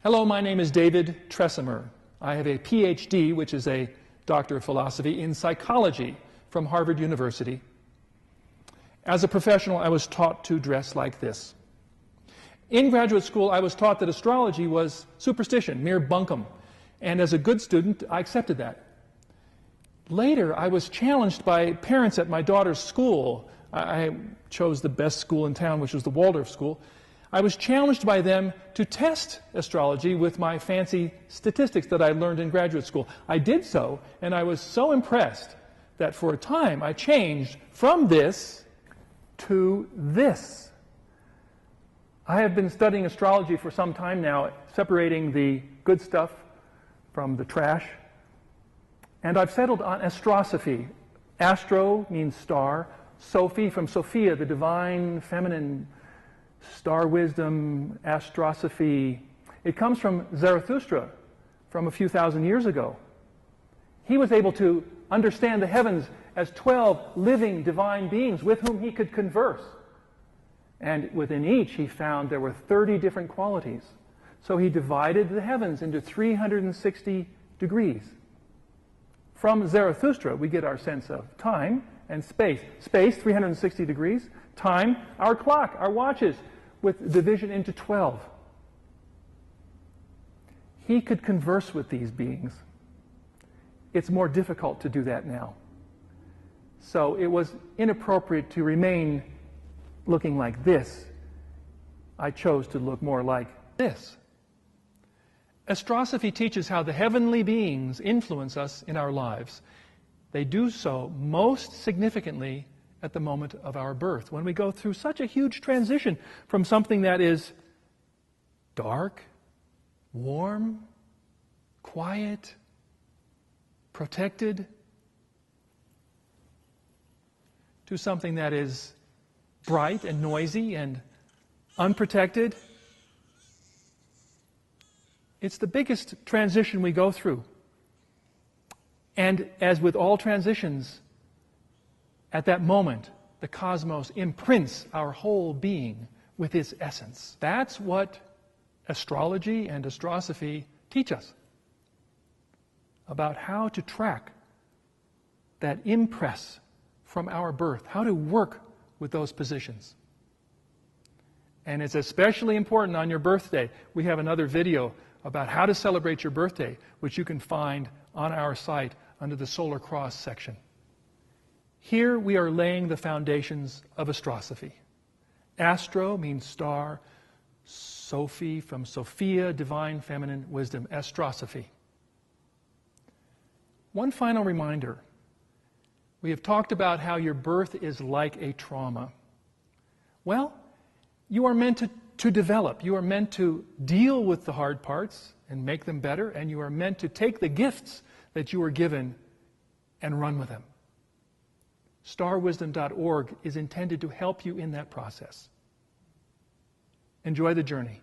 Hello, my name is David Tresemer. I have a PhD, which is a Doctor of Philosophy, in psychology from Harvard University. As a professional, I was taught to dress like this. In graduate school, I was taught that astrology was superstition, mere bunkum. And as a good student, I accepted that. Later, I was challenged by parents at my daughter's school. I chose the best school in town, which was the Waldorf School. I was challenged by them to test astrology with my fancy statistics that I learned in graduate school. I did so, and I was so impressed that for a time I changed from this to this. I have been studying astrology for some time now, separating the good stuff from the trash. And I've settled on Astrosophy. Astro means star. Sophie from Sophia, the divine feminine star wisdom, Astrosophy. It comes from Zarathustra, from a few thousand years ago. He was able to understand the heavens as 12 living divine beings with whom he could converse. And within each, he found there were 30 different qualities. So he divided the heavens into 360 degrees. From Zarathustra, we get our sense of time and space. Space, 360 degrees. Time, our clock, our watches, with division into 12. He could converse with these beings. It's more difficult to do that now. So it was inappropriate to remain looking like this. I chose to look more like this. Astrosophy teaches how the heavenly beings influence us in our lives. They do so most significantly at the moment of our birth, when we go through such a huge transition from something that is dark, warm, quiet, protected, to something that is bright and noisy and unprotected. It's the biggest transition we go through. And as with all transitions, at that moment, the cosmos imprints our whole being with its essence. That's what astrology and astrosophy teach us about how to track that impress from our birth, how to work with those positions. And it's especially important on your birthday. We have another video about how to celebrate your birthday, which you can find on our site under the Solar Cross section. Here we are laying the foundations of astrosophy. Astro means star. Sophie from Sophia, divine feminine wisdom. Astrosophy. One final reminder. We have talked about how your birth is like a trauma. Well, you are meant to develop. You are meant to deal with the hard parts and make them better, and you are meant to take the gifts that you were given and run with them. StarWisdom.org is intended to help you in that process. Enjoy the journey.